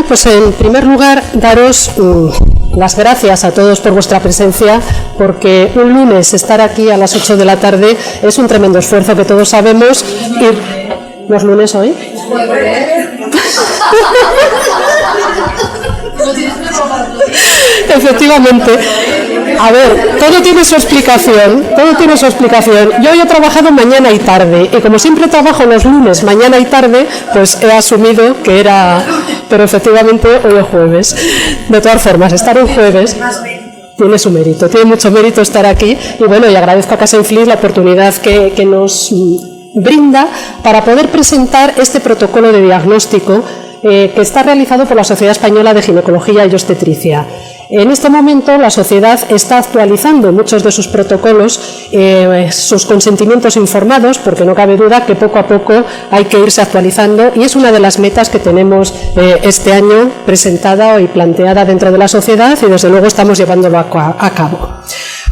Bueno, pues en primer lugar, daros las gracias a todos por vuestra presencia, porque un lunes estar aquí a las 8 de la tarde es un tremendo esfuerzo que todos sabemos. Y ¿no es lunes hoy? Efectivamente. A ver, todo tiene su explicación, Yo hoy he trabajado mañana y tarde, y como siempre trabajo los lunes, mañana y tarde, pues he asumido que era, pero efectivamente hoy es jueves. De todas formas, estar un jueves tiene su mérito, tiene mucho mérito estar aquí, y bueno, y agradezco a Casa Inflis la oportunidad que nos brinda para poder presentar este protocolo de diagnóstico que está realizado por la Sociedad Española de Ginecología y Obstetricia. En este momento la sociedad está actualizando muchos de sus protocolos, sus consentimientos informados, porque no cabe duda que poco a poco hay que irse actualizando, y es una de las metas que tenemos este año presentada y planteada dentro de la sociedad, y desde luego estamos llevándolo a cabo.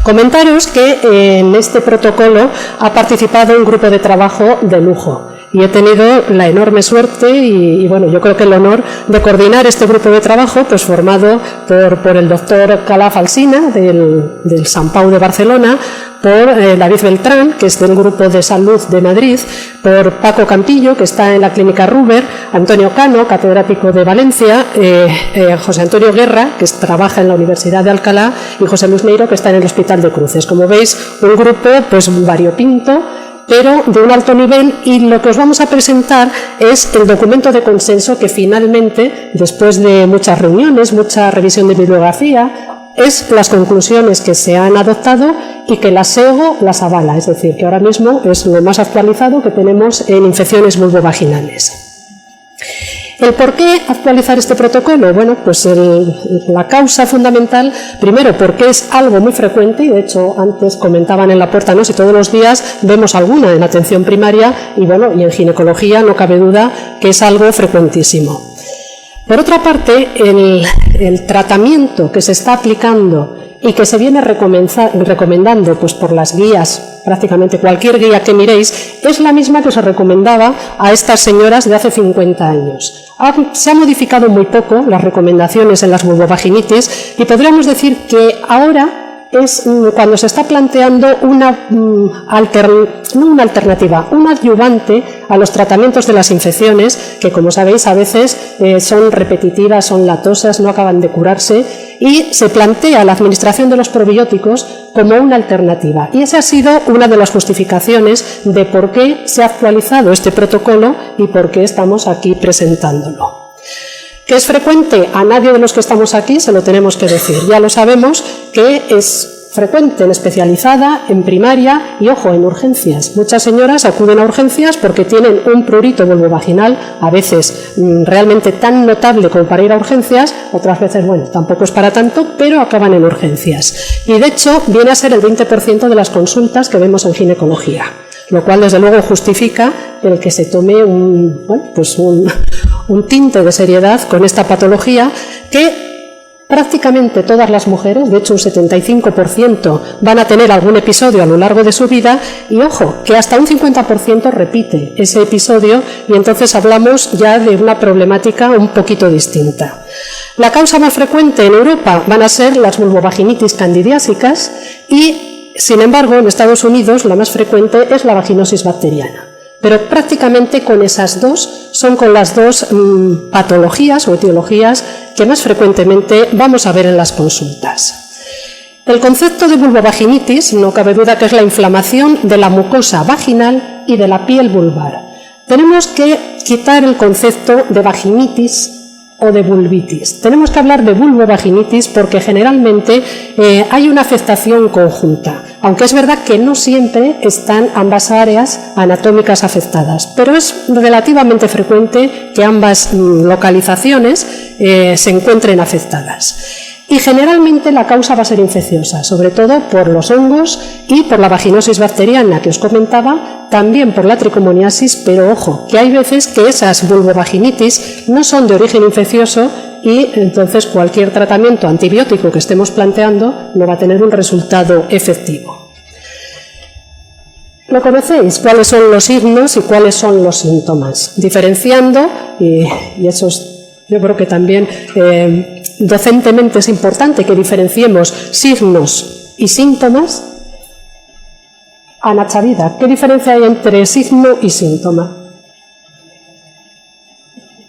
Comentaros que en este protocolo ha participado un grupo de trabajo de lujo. Y he tenido la enorme suerte y bueno, yo creo que el honor de coordinar este grupo de trabajo, pues formado por el doctor Calaf Alsina del Sant Pau de Barcelona, por David Beltrán, que es del Grupo de Salud de Madrid, por Paco Campillo, que está en la Clínica Ruber, Antonio Cano, catedrático de Valencia, José Antonio Guerra, que trabaja en la Universidad de Alcalá, y José Luis Neiro, que está en el Hospital de Cruces. Como veis, un grupo pues variopinto, pero de un alto nivel, y lo que os vamos a presentar es el documento de consenso que finalmente, después de muchas reuniones, mucha revisión de bibliografía, es las conclusiones que se han adoptado y que la SEGO las avala, es decir, que ahora mismo es lo más actualizado que tenemos en infecciones vulvovaginales. ¿El por qué actualizar este protocolo? Bueno, pues la causa fundamental, primero porque es algo muy frecuente, y de hecho antes comentaban en la puerta, ¿no?, si todos los días vemos alguna en atención primaria, y bueno, y en ginecología no cabe duda que es algo frecuentísimo. Por otra parte, el tratamiento que se está aplicando y que se viene recomendando pues por las guías, prácticamente cualquier guía que miréis, es la misma que se recomendaba a estas señoras de hace 50 años. Se ha modificado muy poco las recomendaciones en las vulvovaginitis, y podríamos decir que ahora es cuando se está planteando un adyuvante a los tratamientos de las infecciones, que como sabéis a veces son repetitivas, son latosas, no acaban de curarse, y se plantea la administración de los probióticos como una alternativa. Y esa ha sido una de las justificaciones de por qué se ha actualizado este protocolo y por qué estamos aquí presentándolo. ¿Que es frecuente? A nadie de los que estamos aquí se lo tenemos que decir. Ya lo sabemos que es frecuente en especializada, en primaria y, ojo, en urgencias. Muchas señoras acuden a urgencias porque tienen un prurito vulvovaginal, a veces realmente tan notable como para ir a urgencias, otras veces, bueno, tampoco es para tanto, pero acaban en urgencias. Y de hecho viene a ser el 20% de las consultas que vemos en ginecología, lo cual desde luego justifica el que se tome un tinte de seriedad con esta patología, que prácticamente todas las mujeres, de hecho un 75%, van a tener algún episodio a lo largo de su vida, y ojo, que hasta un 50% repite ese episodio, y entonces hablamos ya de una problemática un poquito distinta. La causa más frecuente en Europa van a ser las vulvovaginitis candidiásicas, y sin embargo en Estados Unidos la más frecuente es la vaginosis bacteriana. Pero prácticamente con esas dos son con las dos patologías o etiologías que más frecuentemente vamos a ver en las consultas. El concepto de vulvovaginitis no cabe duda que es la inflamación de la mucosa vaginal y de la piel vulvar. Tenemos que quitar el concepto de vaginitis o de vulvitis. Tenemos que hablar de vulvovaginitis porque generalmente hay una afectación conjunta, aunque es verdad que no siempre están ambas áreas anatómicas afectadas, pero es relativamente frecuente que ambas localizaciones se encuentren afectadas. Y generalmente la causa va a ser infecciosa, sobre todo por los hongos y por la vaginosis bacteriana que os comentaba, también por la tricomoniasis, pero ojo, que hay veces que esas vulvovaginitis no son de origen infeccioso, y entonces cualquier tratamiento antibiótico que estemos planteando no va a tener un resultado efectivo. ¿Lo conocéis? ¿Cuáles son los signos y cuáles son los síntomas? Diferenciando, y eso es Yo creo que también docentemente es importante que diferenciemos signos y síntomas. Ana Chavida, ¿qué diferencia hay entre signo y síntoma?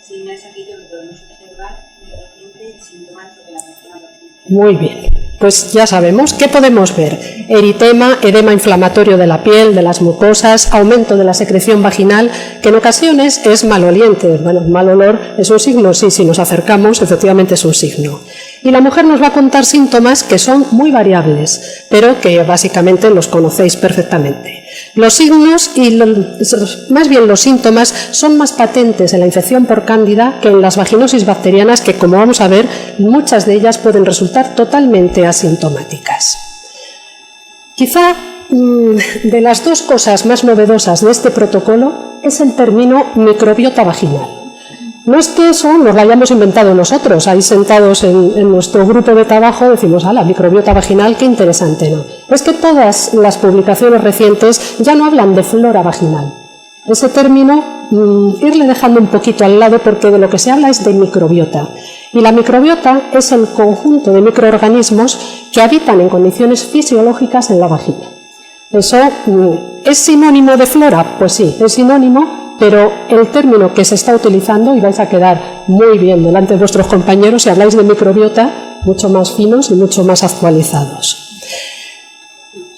Signo es aquello que podemos observar inmediatamente y síntomas de la persona. Muy bien. Pues ya sabemos, ¿qué podemos ver? Eritema, edema inflamatorio de la piel, de las mucosas, aumento de la secreción vaginal, que en ocasiones es maloliente. Bueno, mal olor es un signo, sí, si nos acercamos, efectivamente es un signo. Y la mujer nos va a contar síntomas que son muy variables, pero que básicamente los conocéis perfectamente. Los signos y más bien los síntomas son más patentes en la infección por cándida que en las vaginosis bacterianas, que como vamos a ver, muchas de ellas pueden resultar totalmente asintomáticas. Quizá de las dos cosas más novedosas de este protocolo es el término microbiota vaginal. No es que eso nos lo hayamos inventado nosotros, ahí sentados en nuestro grupo de trabajo decimos, la microbiota vaginal, qué interesante, ¿no? Es que todas las publicaciones recientes ya no hablan de flora vaginal. Ese término, irle dejando un poquito al lado porque de lo que se habla es de microbiota. Y la microbiota es el conjunto de microorganismos que habitan en condiciones fisiológicas en la vagina. ¿Eso es sinónimo de flora? Pues sí, es sinónimo, pero el término que se está utilizando, y vais a quedar muy bien delante de vuestros compañeros si habláis de microbiota, mucho más finos y mucho más actualizados.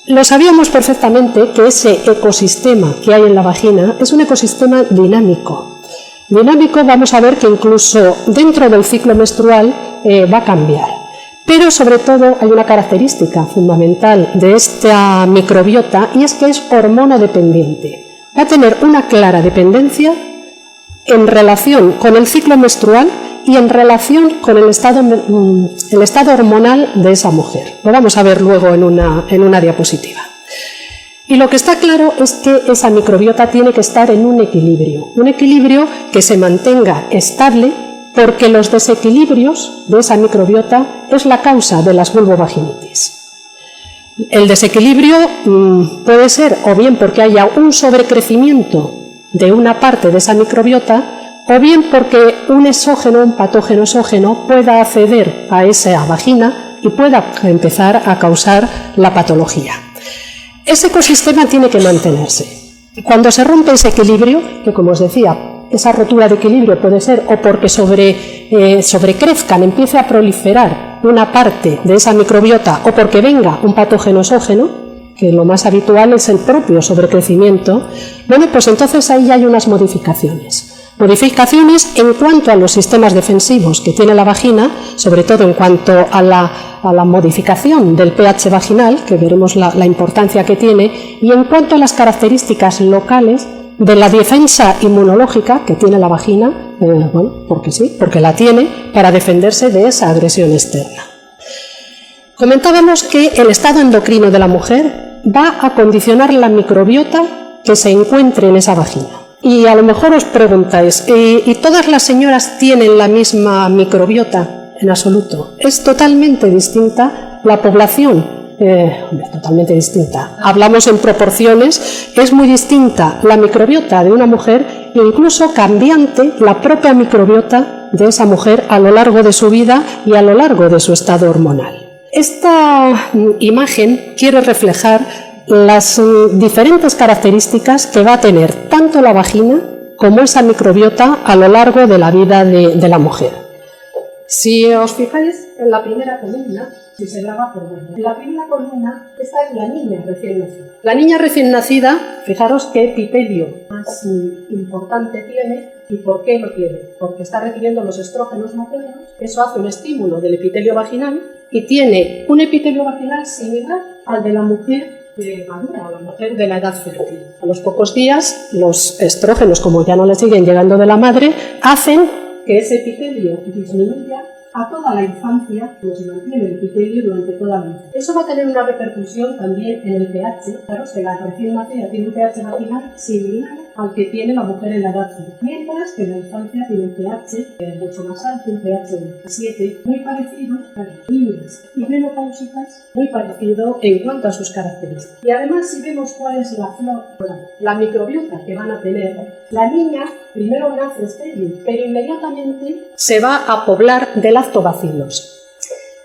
Lo sabíamos perfectamente que ese ecosistema que hay en la vagina es un ecosistema dinámico. Dinámico, vamos a ver que incluso dentro del ciclo menstrual va a cambiar. Pero sobre todo hay una característica fundamental de esta microbiota y es que es hormonodependiente. Va a tener una clara dependencia en relación con el ciclo menstrual y en relación con el estado hormonal de esa mujer. Lo vamos a ver luego en una diapositiva. Y lo que está claro es que esa microbiota tiene que estar en un equilibrio que se mantenga estable, porque los desequilibrios de esa microbiota es la causa de las vulvovaginitis. El desequilibrio puede ser o bien porque haya un sobrecrecimiento de una parte de esa microbiota, o bien porque un exógeno, un patógeno exógeno, pueda acceder a esa vagina y pueda empezar a causar la patología. Ese ecosistema tiene que mantenerse. Cuando se rompe ese equilibrio, que como os decía, esa rotura de equilibrio puede ser o porque sobrecrezcan, empiece a proliferar una parte de esa microbiota, o porque venga un patógeno exógeno, que lo más habitual es el propio sobrecrecimiento, bueno, pues entonces ahí ya hay unas modificaciones. Modificaciones en cuanto a los sistemas defensivos que tiene la vagina, sobre todo en cuanto a la modificación del pH vaginal, que veremos la importancia que tiene, y en cuanto a las características locales de la defensa inmunológica que tiene la vagina, bueno, porque sí, porque la tiene para defenderse de esa agresión externa. Comentábamos que el estado endocrino de la mujer va a condicionar la microbiota que se encuentre en esa vagina. Y a lo mejor os preguntáis, ¿y todas las señoras tienen la misma microbiota? En absoluto. Es totalmente distinta la población. Totalmente distinta. Hablamos en proporciones, es muy distinta la microbiota de una mujer e incluso cambiante la propia microbiota de esa mujer a lo largo de su vida y a lo largo de su estado hormonal. Esta imagen quiere reflejar las diferentes características que va a tener tanto la vagina como esa microbiota a lo largo de la vida de la mujer. Si os fijáis en la primera columna, si se graba por bueno, en la primera columna, esta es la niña recién nacida. La niña recién nacida, fijaros qué epitelio más importante tiene y por qué lo tiene. Porque está recibiendo los estrógenos maternos, eso hace un estímulo del epitelio vaginal y tiene un epitelio vaginal similar al de la mujer madura, a la mujer de la edad fértil. A los pocos días, los estrógenos, como ya no le siguen llegando de la madre, hacen que ese epitelio disminuya a toda la infancia, pues mantiene el epitelio durante toda la infancia. Eso va a tener una repercusión también en el pH. Claro, que la recién nacida tiene un pH vaginal similar al que tiene la mujer en la edad fértil, mientras que la infancia tiene un pH mucho más alto, un pH de 7, muy parecido a las niñas y menopáusicas, muy parecido en cuanto a sus características. Y además, si vemos cuál es la microbiota que van a tener, la niña primero nace estéril, pero inmediatamente se va a poblar de lactobacilos.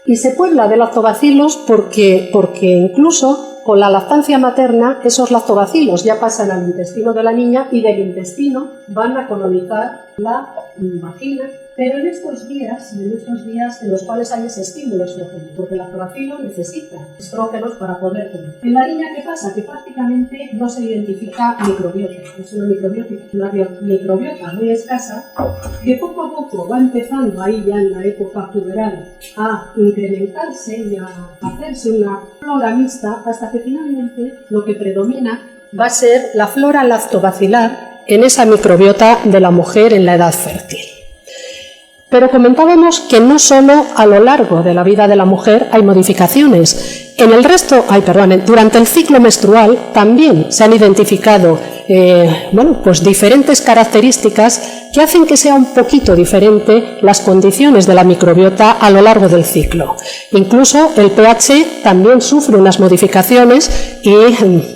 Y se puebla de lactobacilos porque incluso con la lactancia materna esos lactobacilos ya pasan al intestino de la niña y del intestino van a colonizar la vagina, pero en estos días en los cuales hay ese estímulo estrógeno, porque el lactobacilo necesita estrógenos para poder comer. En la niña, ¿qué pasa? Que prácticamente no se identifica microbiota, es una microbiota muy escasa, que poco a poco va empezando ahí ya en la época puberal a incrementarse y a hacerse una flora mixta, hasta que finalmente lo que predomina va a ser la flora lactobacilar en esa microbiota de la mujer en la edad fértil. Pero comentábamos que no solo a lo largo de la vida de la mujer hay modificaciones. Durante el ciclo menstrual también se han identificado diferentes características que hacen que sea un poquito diferente las condiciones de la microbiota a lo largo del ciclo. Incluso el pH también sufre unas modificaciones y,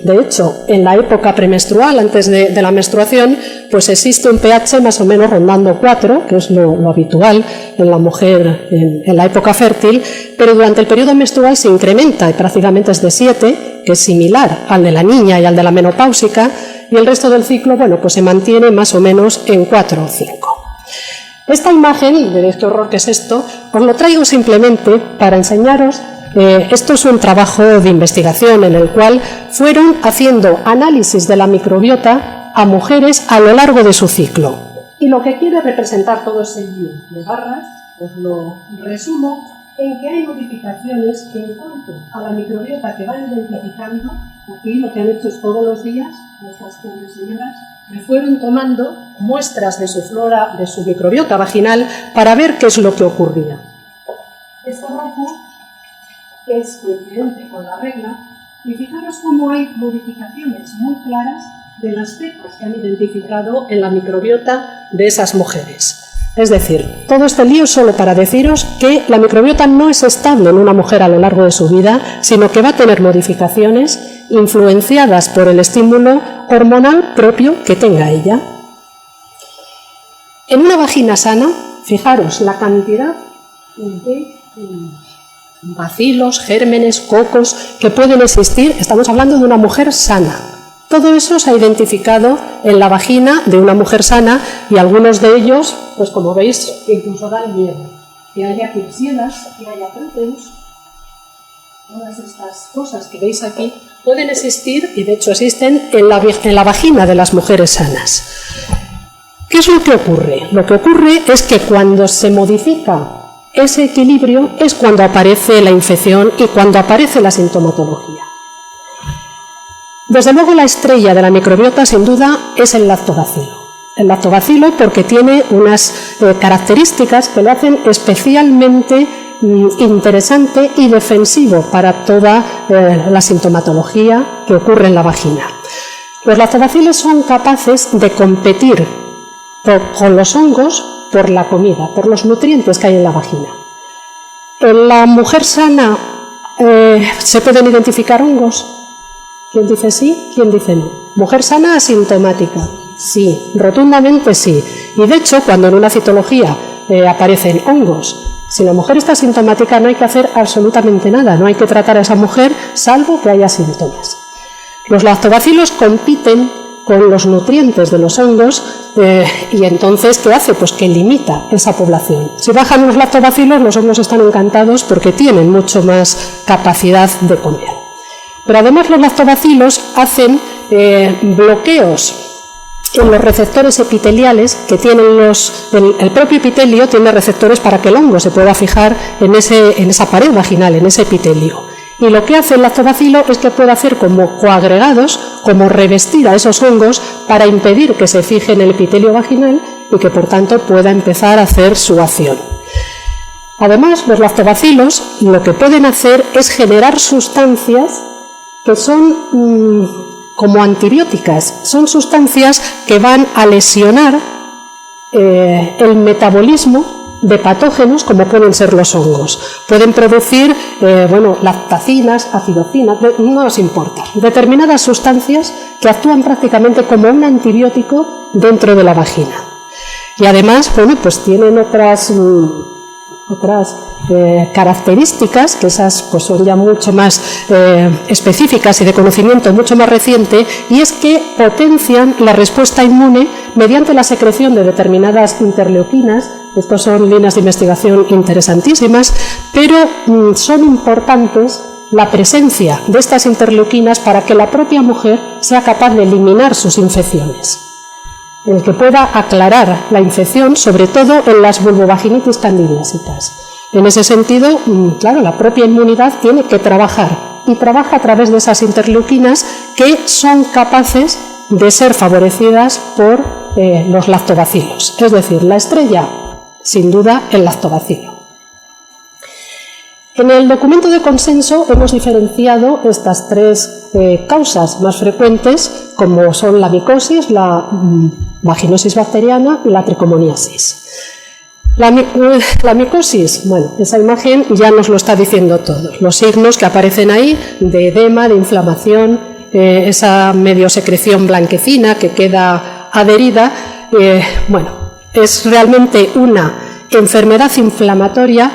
de hecho, en la época premenstrual, antes de la menstruación, pues existe un pH más o menos rondando 4, que es lo habitual en la mujer en la época fértil, pero durante el periodo menstrual se incrementa y prácticamente es de 7, que es similar al de la niña y al de la menopáusica, y el resto del ciclo, pues se mantiene más o menos en 4 o 5. Esta imagen, veréis qué horror que es esto, os lo traigo simplemente para enseñaros. Esto es un trabajo de investigación en el cual fueron haciendo análisis de la microbiota a mujeres a lo largo de su ciclo. Y lo que quiere representar todo ese lío de barras, os lo resumo en que hay modificaciones que en cuanto a la microbiota que van identificando. Aquí lo que han hecho es todos los días, nuestras pobres señoras, me fueron tomando muestras de su flora, de su microbiota vaginal, para ver qué es lo que ocurría. Esto rojo es coincidente con la regla, y fijaros cómo hay modificaciones muy claras de las cepas que han identificado en la microbiota de esas mujeres. Es decir, todo este lío solo para deciros que la microbiota no es estable en una mujer a lo largo de su vida, sino que va a tener modificaciones influenciadas por el estímulo hormonal propio que tenga ella. En una vagina sana, fijaros la cantidad de bacilos, gérmenes, cocos que pueden existir. Estamos hablando de una mujer sana. Todo eso se ha identificado en la vagina de una mujer sana y algunos de ellos, pues como veis, incluso dan miedo. Que haya Klebsiellas, que haya Proteus, todas estas cosas que veis aquí pueden existir y de hecho existen en la vagina de las mujeres sanas. ¿Qué es lo que ocurre? Lo que ocurre es que cuando se modifica ese equilibrio es cuando aparece la infección y cuando aparece la sintomatología. Desde luego la estrella de la microbiota sin duda es el lactobacilo. El lactobacilo porque tiene unas características que lo hacen especialmente interesante y defensivo para toda la sintomatología que ocurre en la vagina. Los lactobacilos son capaces de competir con los hongos por la comida, por los nutrientes que hay en la vagina. En la mujer sana se pueden identificar hongos. ¿Quién dice sí? ¿Quién dice no? Mujer sana asintomática. Sí, rotundamente sí. Y de hecho, cuando en una citología aparecen hongos, si la mujer está asintomática no hay que hacer absolutamente nada, no hay que tratar a esa mujer salvo que haya síntomas. Los lactobacilos compiten con los nutrientes de los hongos y entonces, ¿qué hace? Pues que limita esa población. Si bajan los lactobacilos, los hongos están encantados porque tienen mucho más capacidad de comer. Pero además los lactobacilos hacen bloqueos en los receptores epiteliales que tienen el propio epitelio tiene receptores para que el hongo se pueda fijar en esa pared vaginal, en ese epitelio. Y lo que hace el lactobacilo es que puede hacer como coagregados, como revestir a esos hongos para impedir que se fije en el epitelio vaginal y que por tanto pueda empezar a hacer su acción. Además, los lactobacilos lo que pueden hacer es generar sustancias que son como antibióticas. Son sustancias que van a lesionar el metabolismo de patógenos como pueden ser los hongos. Pueden producir lactacinas, acidocinas, no nos importa, determinadas sustancias que actúan prácticamente como un antibiótico dentro de la vagina. Y además, pues tienen otras características, que esas pues son ya mucho más específicas y de conocimiento mucho más reciente, y es que potencian la respuesta inmune mediante la secreción de determinadas interleuquinas. Estas son líneas de investigación interesantísimas, pero son importantes la presencia de estas interleuquinas para que la propia mujer sea capaz de eliminar sus infecciones. El que pueda aclarar la infección, sobre todo en las vulvovaginitis candidiásicas. En ese sentido, claro, la propia inmunidad tiene que trabajar, y trabaja a través de esas interleuquinas que son capaces de ser favorecidas por los lactobacilos. Es decir, la estrella, sin duda, el lactobacilo. En el documento de consenso hemos diferenciado estas tres causas más frecuentes, como son la micosis, la vaginosis bacteriana y la tricomoniasis. La micosis, esa imagen ya nos lo está diciendo todo. Los signos que aparecen ahí de edema, de inflamación, esa medio secreción blanquecina que queda adherida, es realmente una enfermedad inflamatoria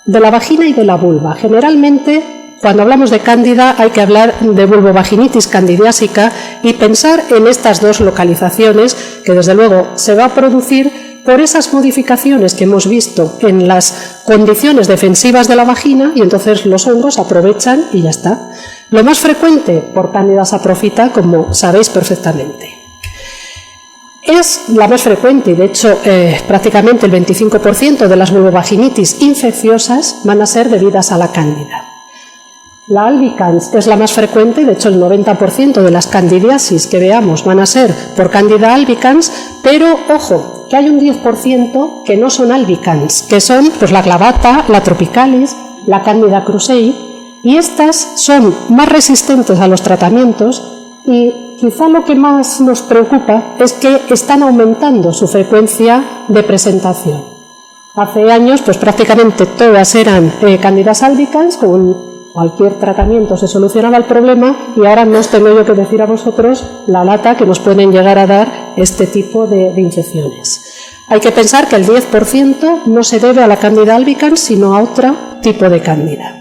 de la vagina y de la vulva. Generalmente, cuando hablamos de cándida, hay que hablar de vulvovaginitis candidiásica y pensar en estas dos localizaciones, que desde luego se va a producir por esas modificaciones que hemos visto en las condiciones defensivas de la vagina, y entonces los hongos aprovechan y ya está. Lo más frecuente por Candida saprophyta, como sabéis perfectamente. Es la más frecuente y, de hecho, prácticamente el 25% de las vulvovaginitis infecciosas van a ser debidas a la cándida. La albicans es la más frecuente, de hecho el 90% de las candidiasis que veamos van a ser por Candida albicans, pero ojo, que hay un 10% que no son albicans, que son pues la clavata, la tropicalis, la Candida krusei, y estas son más resistentes a los tratamientos, y quizá lo que más nos preocupa es que están aumentando su frecuencia de presentación. Hace años pues prácticamente todas eran Candidas albicans, con cualquier tratamiento se solucionaba el problema, y ahora no os tengo yo que decir a vosotros la lata que nos pueden llegar a dar este tipo de infecciones. Hay que pensar que el 10% no se debe a la Candida albicans, sino a otro tipo de cándida.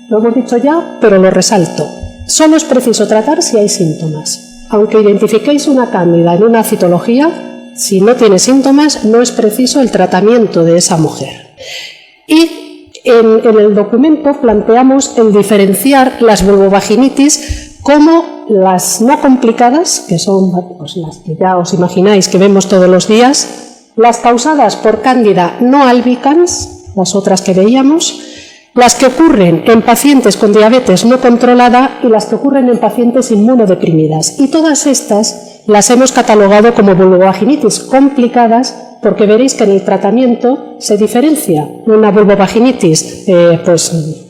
Lo hemos dicho ya, pero lo resalto. Solo es preciso tratar si hay síntomas. Aunque identifiquéis una cándida en una citología, si no tiene síntomas, no es preciso el tratamiento de esa mujer. Y en el documento planteamos el diferenciar las vulvovaginitis como las no complicadas, que son pues las que ya os imagináis que vemos todos los días, las causadas por Candida no albicans, las otras que veíamos, las que ocurren en pacientes con diabetes no controlada y las que ocurren en pacientes inmunodeprimidas. Y todas estas las hemos catalogado como vulvovaginitis complicadas, porque veréis que en el tratamiento se diferencia una vulvovaginitis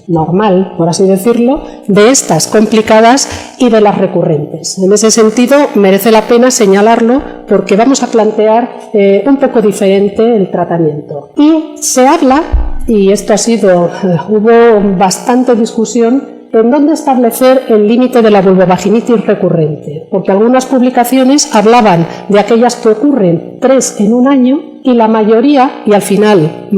normal, por así decirlo, de estas complicadas y de las recurrentes. En ese sentido merece la pena señalarlo, porque vamos a plantear un poco diferente el tratamiento. Y se habla, y esto hubo bastante discusión, en dónde establecer el límite de la vulvovaginitis recurrente, porque algunas publicaciones hablaban de aquellas que ocurren 3 en un año, y la mayoría, y al final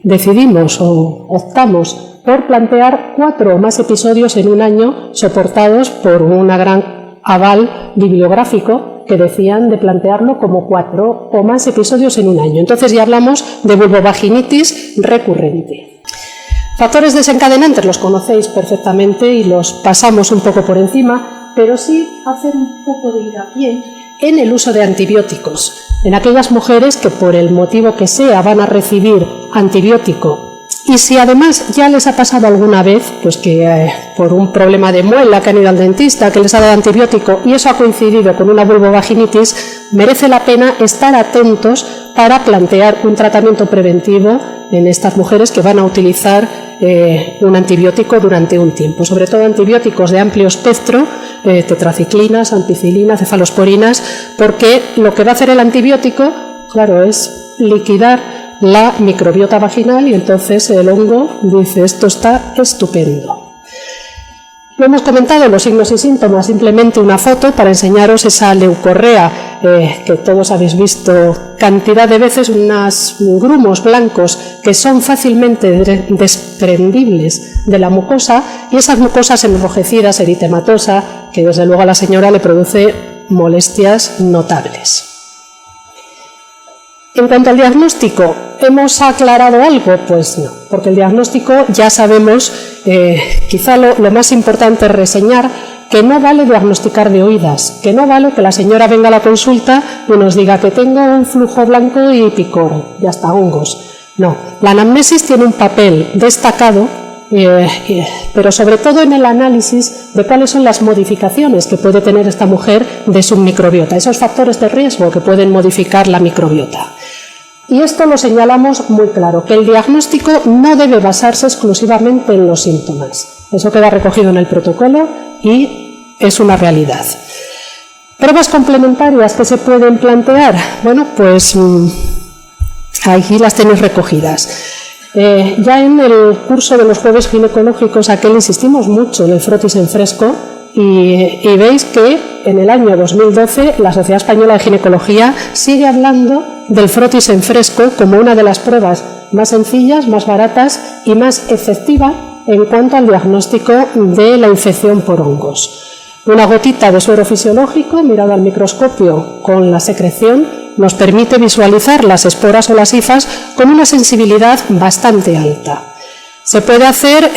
decidimos o optamos por plantear 4 o más episodios en un año, soportados por un gran aval bibliográfico que decían de plantearlo como 4 o más episodios en un año. Entonces ya hablamos de vulvovaginitis recurrente. Factores desencadenantes los conocéis perfectamente y los pasamos un poco por encima, pero sí hacer un poco de hincapié en el uso de antibióticos. En aquellas mujeres que por el motivo que sea van a recibir antibiótico Y si además ya les ha pasado alguna vez, pues que por un problema de muela, que han ido al dentista, que les ha dado antibiótico y eso ha coincidido con una vulvovaginitis, merece la pena estar atentos para plantear un tratamiento preventivo en estas mujeres que van a utilizar un antibiótico durante un tiempo, sobre todo antibióticos de amplio espectro, tetraciclinas, ampicilinas, cefalosporinas, porque lo que va a hacer el antibiótico, claro, es liquidar la microbiota vaginal y entonces el hongo dice: esto está estupendo. Lo hemos comentado, los signos y síntomas, simplemente una foto para enseñaros esa leucorrea que todos habéis visto cantidad de veces, unos grumos blancos que son fácilmente desprendibles de la mucosa y esas mucosas enrojecidas, eritematosa, que desde luego a la señora le produce molestias notables. En cuanto al diagnóstico, ¿hemos aclarado algo? Pues no, porque el diagnóstico ya sabemos, quizá lo más importante es reseñar que no vale diagnosticar de oídas, que no vale que la señora venga a la consulta y nos diga que tengo un flujo blanco y picor, ya está, hongos. No, la anamnesis tiene un papel destacado, pero sobre todo en el análisis de cuáles son las modificaciones que puede tener esta mujer de su microbiota, esos factores de riesgo que pueden modificar la microbiota. Y esto lo señalamos muy claro, que el diagnóstico no debe basarse exclusivamente en los síntomas. Eso queda recogido en el protocolo y es una realidad. ¿Pruebas complementarias que se pueden plantear? Bueno, pues aquí las tenéis recogidas. Ya en el curso de los jueves ginecológicos aquel insistimos mucho en el frotis en fresco y veis que en el año 2012 la Sociedad Española de Ginecología sigue hablando del frotis en fresco como una de las pruebas más sencillas, más baratas y más efectiva en cuanto al diagnóstico de la infección por hongos. Una gotita de suero fisiológico mirado al microscopio con la secreción nos permite visualizar las esporas o las hifas con una sensibilidad bastante alta. Se puede hacer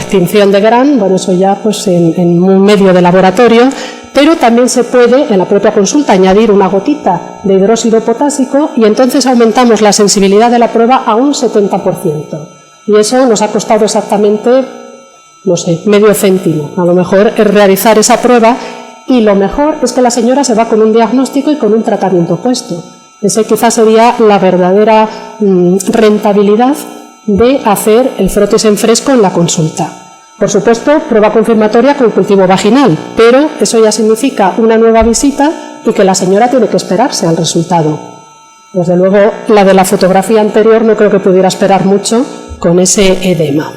tinción de Gram, bueno, eso ya pues en un medio de laboratorio, pero también se puede en la propia consulta añadir una gotita de hidróxido potásico y entonces aumentamos la sensibilidad de la prueba a un 70%. Y eso nos ha costado exactamente, no sé, medio céntimo. A lo mejor es realizar esa prueba y lo mejor es que la señora se va con un diagnóstico y con un tratamiento puesto. Ese quizás sería la verdadera rentabilidad de hacer el frotis en fresco en la consulta. Por supuesto, prueba confirmatoria con cultivo vaginal, pero eso ya significa una nueva visita y que la señora tiene que esperarse al resultado. Desde luego, la de la fotografía anterior no creo que pudiera esperar mucho con ese edema.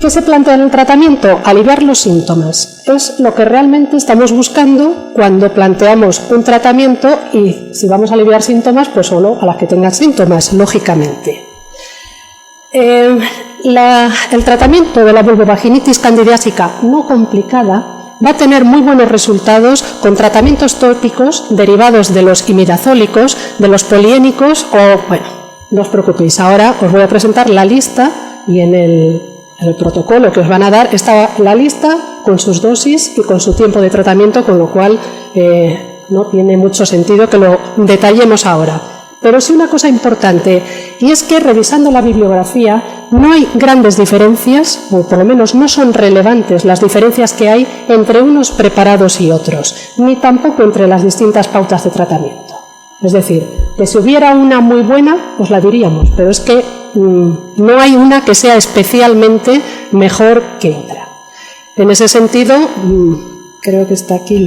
¿Qué se plantea en el tratamiento? Aliviar los síntomas. Es lo que realmente estamos buscando cuando planteamos un tratamiento y si vamos a aliviar síntomas, pues solo a las que tengan síntomas, lógicamente. El tratamiento de la vulvovaginitis candidiásica no complicada va a tener muy buenos resultados con tratamientos tópicos derivados de los imidazólicos, de los poliénicos o, bueno, no os preocupéis, ahora os voy a presentar la lista y en el protocolo que os van a dar está la lista con sus dosis y con su tiempo de tratamiento, con lo cual no tiene mucho sentido que lo detallemos ahora. Pero sí una cosa importante, y es que revisando la bibliografía no hay grandes diferencias, o por lo menos no son relevantes las diferencias que hay entre unos preparados y otros, ni tampoco entre las distintas pautas de tratamiento. Es decir, que si hubiera una muy buena, os la diríamos, pero es que no hay una que sea especialmente mejor que otra. En ese sentido, creo que está aquí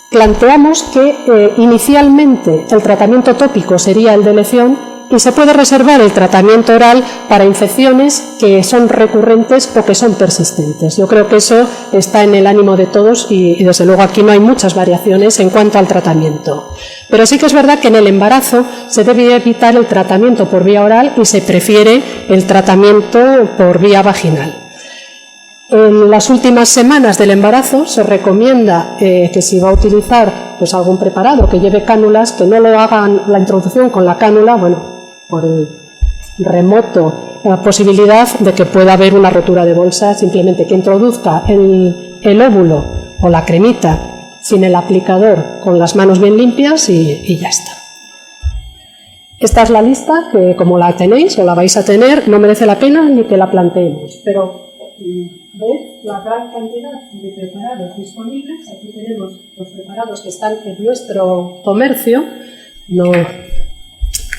planteamos que inicialmente el tratamiento tópico sería el de elección y se puede reservar el tratamiento oral para infecciones que son recurrentes o que son persistentes. Yo creo que eso está en el ánimo de todos y desde luego aquí no hay muchas variaciones en cuanto al tratamiento. Pero sí que es verdad que en el embarazo se debe evitar el tratamiento por vía oral y se prefiere el tratamiento por vía vaginal. En las últimas semanas del embarazo se recomienda que si va a utilizar pues algún preparado que lleve cánulas, que no lo hagan la introducción con la cánula, bueno, por el remoto la posibilidad de que pueda haber una rotura de bolsa, simplemente que introduzca el óvulo o la cremita sin el aplicador con las manos bien limpias y ya está. Esta es la lista que, como la tenéis o la vais a tener, no merece la pena ni que la planteemos, pero ¿veis la gran cantidad de preparados disponibles? Aquí tenemos los preparados que están en nuestro comercio,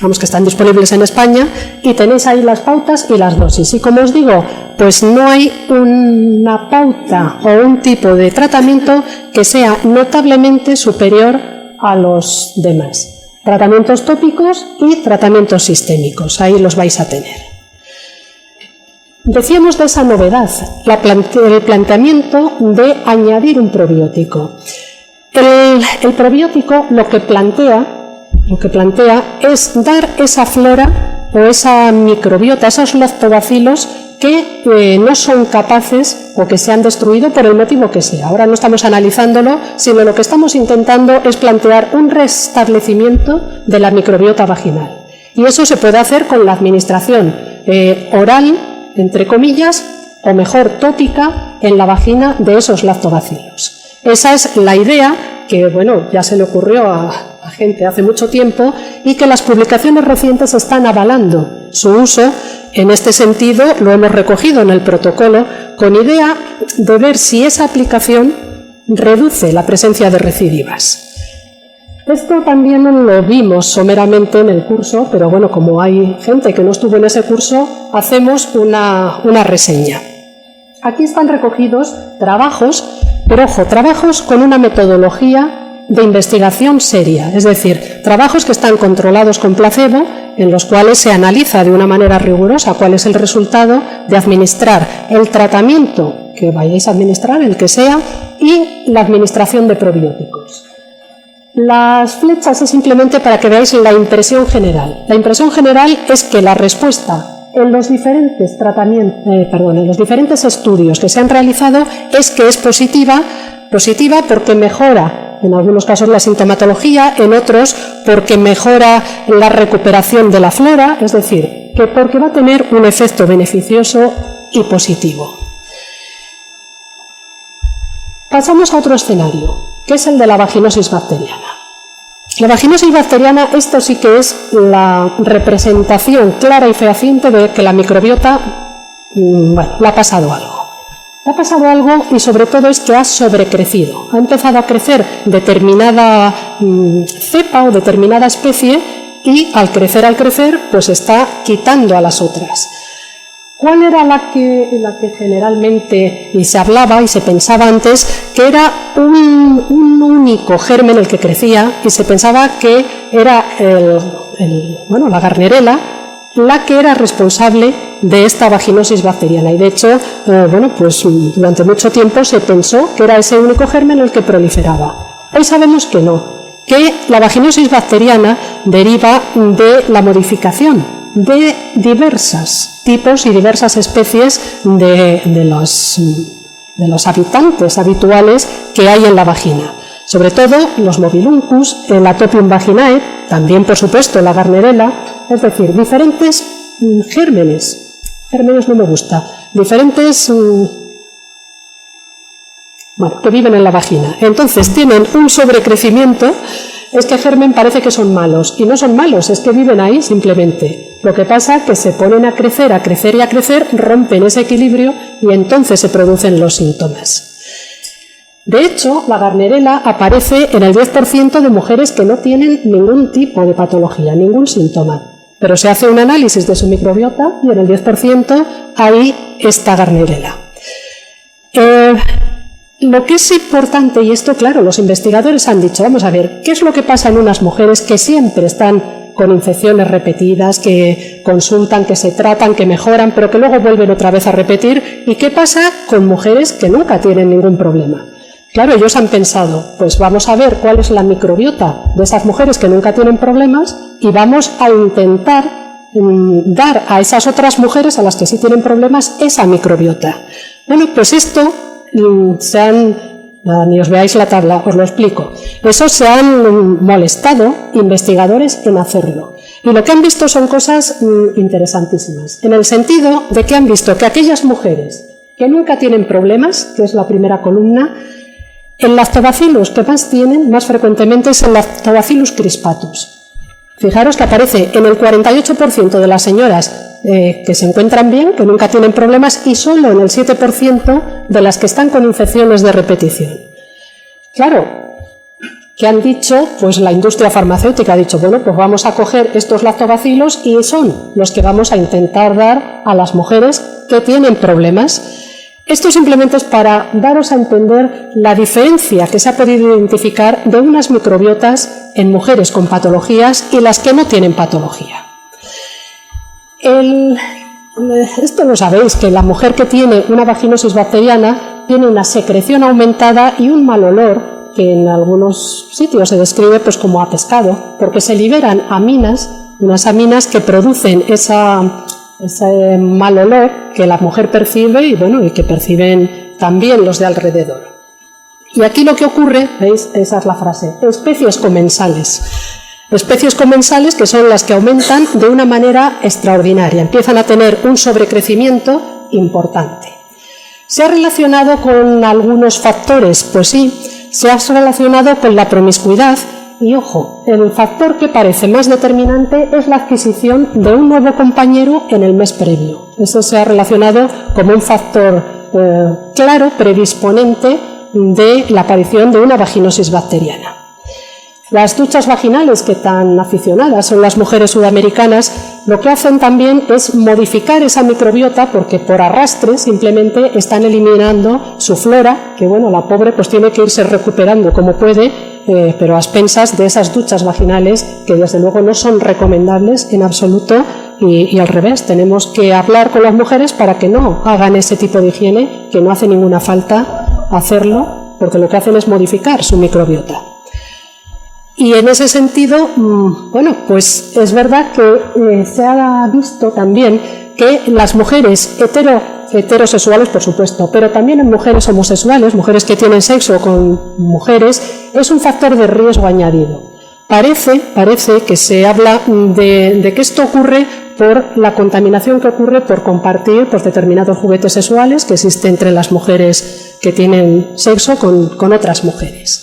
que están disponibles en España, y tenéis ahí las pautas y las dosis. Y como os digo, pues no hay una pauta o un tipo de tratamiento que sea notablemente superior a los demás. Tratamientos tópicos y tratamientos sistémicos, ahí los vais a tener. Decíamos de esa novedad, el planteamiento de añadir un probiótico. El probiótico lo que plantea es dar esa flora o esa microbiota, esos lactobacilos que no son capaces o que se han destruido por el motivo que sea. Ahora no estamos analizándolo, sino lo que estamos intentando es plantear un restablecimiento de la microbiota vaginal. Y eso se puede hacer con la administración oral, entre comillas, o mejor tópica, en la vagina de esos lactobacilos. Esa es la idea que, bueno, ya se le ocurrió a gente hace mucho tiempo y que las publicaciones recientes están avalando su uso. En este sentido, lo hemos recogido en el protocolo con idea de ver si esa aplicación reduce la presencia de recidivas. Esto también lo vimos someramente en el curso, pero bueno, como hay gente que no estuvo en ese curso, hacemos una reseña. Aquí están recogidos trabajos, pero ojo, trabajos con una metodología de investigación seria, es decir, trabajos que están controlados con placebo, en los cuales se analiza de una manera rigurosa cuál es el resultado de administrar el tratamiento que vayáis a administrar, el que sea, y la administración de probióticos. Las flechas es simplemente para que veáis la impresión general. La impresión general es que la respuesta en los diferentes en los diferentes estudios que se han realizado es que es positiva porque mejora en algunos casos la sintomatología, en otros porque mejora la recuperación de la flora, es decir, que porque va a tener un efecto beneficioso y positivo. Pasamos a otro escenario, que es el de la vaginosis bacteriana. La vaginosis bacteriana, esto sí que es la representación clara y fehaciente de que la microbiota, le ha pasado algo. Le ha pasado algo y sobre todo es que ha sobrecrecido. Ha empezado a crecer determinada cepa o determinada especie y al crecer, pues está quitando a las otras. ¿Cuál era la que generalmente y se hablaba y se pensaba antes que era un único germen el que crecía y se pensaba que era la Gardnerella la que era responsable de esta vaginosis bacteriana y de hecho, durante mucho tiempo se pensó que era ese único germen el que proliferaba. Hoy sabemos que no, que la vaginosis bacteriana deriva de la modificación de diversos tipos y diversas especies de los habitantes habituales que hay en la vagina. Sobre todo los Mobiluncus, el Atopium vaginae, también por supuesto la Gardnerella, es decir, diferentes gérmenes no me gusta, diferentes que viven en la vagina. Entonces tienen un sobrecrecimiento. Este germen parece que son malos, y no son malos, es que viven ahí simplemente. Lo que pasa es que se ponen a crecer y a crecer, rompen ese equilibrio y entonces se producen los síntomas. De hecho, la Gardnerella aparece en el 10% de mujeres que no tienen ningún tipo de patología, ningún síntoma. Pero se hace un análisis de su microbiota y en el 10% hay esta Gardnerella. Lo que es importante, y esto claro, los investigadores han dicho, vamos a ver, ¿qué es lo que pasa en unas mujeres que siempre están con infecciones repetidas, que consultan, que se tratan, que mejoran, pero que luego vuelven otra vez a repetir? ¿Y qué pasa con mujeres que nunca tienen ningún problema? Claro, ellos han pensado, pues vamos a ver cuál es la microbiota de esas mujeres que nunca tienen problemas y vamos a intentar dar a esas otras mujeres a las que sí tienen problemas esa microbiota. Bueno, pues esto ni os veáis la tabla, os lo explico. Eso se han molestado investigadores en hacerlo. Y lo que han visto son cosas interesantísimas, en el sentido de que han visto que aquellas mujeres que nunca tienen problemas, que es la primera columna, el lactobacillus que más tienen, más frecuentemente, es el Lactobacillus crispatus. Fijaros que aparece en el 48% de las señoras que se encuentran bien, que nunca tienen problemas, y solo en el 7% de las que están con infecciones de repetición. Claro, ¿qué han dicho? Pues la industria farmacéutica ha dicho, bueno, pues vamos a coger estos lactobacilos y son los que vamos a intentar dar a las mujeres que tienen problemas. Esto simplemente es para daros a entender la diferencia que se ha podido identificar de unas microbiotas en mujeres con patologías y las que no tienen patología. Esto lo sabéis, que la mujer que tiene una vaginosis bacteriana tiene una secreción aumentada y un mal olor, que en algunos sitios se describe pues como a pescado, porque se liberan aminas, unas aminas que producen ese mal olor que la mujer percibe y, bueno, y que perciben también los de alrededor. Y aquí lo que ocurre, ¿veis? Esa es la frase, especies comensales. Especies comensales que son las que aumentan de una manera extraordinaria, empiezan a tener un sobrecrecimiento importante. ¿Se ha relacionado con algunos factores? Pues sí, se ha relacionado con la promiscuidad. Y ojo, el factor que parece más determinante es la adquisición de un nuevo compañero en el mes previo. Eso se ha relacionado como un factor claro, predisponente de la aparición de una vaginosis bacteriana. Las duchas vaginales, que tan aficionadas son las mujeres sudamericanas, lo que hacen también es modificar esa microbiota, porque por arrastre simplemente están eliminando su flora, que bueno, la pobre pues tiene que irse recuperando como puede, pero a expensas de esas duchas vaginales que desde luego no son recomendables en absoluto, y al revés, tenemos que hablar con las mujeres para que no hagan ese tipo de higiene, que no hace ninguna falta hacerlo, porque lo que hacen es modificar su microbiota. Y en ese sentido, bueno, pues es verdad que se ha visto también que las mujeres heterosexuales, por supuesto, pero también en mujeres homosexuales, mujeres que tienen sexo con mujeres, es un factor de riesgo añadido. Parece que se habla de que esto ocurre por la contaminación que ocurre por compartir pues, determinados juguetes sexuales que existen entre las mujeres que tienen sexo con otras mujeres.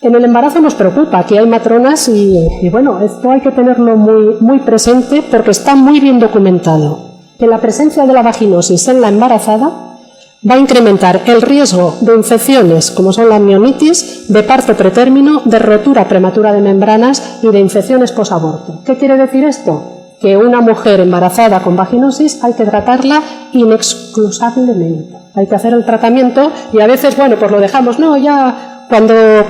En el embarazo nos preocupa, que hay matronas y bueno, esto hay que tenerlo muy presente porque está muy bien documentado, que la presencia de la vaginosis en la embarazada va a incrementar el riesgo de infecciones como son la mionitis, de parto pretérmino, de rotura prematura de membranas y de infecciones posaborto. ¿Qué quiere decir esto? Que una mujer embarazada con vaginosis hay que tratarla inexcusablemente. Hay que hacer el tratamiento y a veces, bueno, pues lo dejamos, no, ya cuando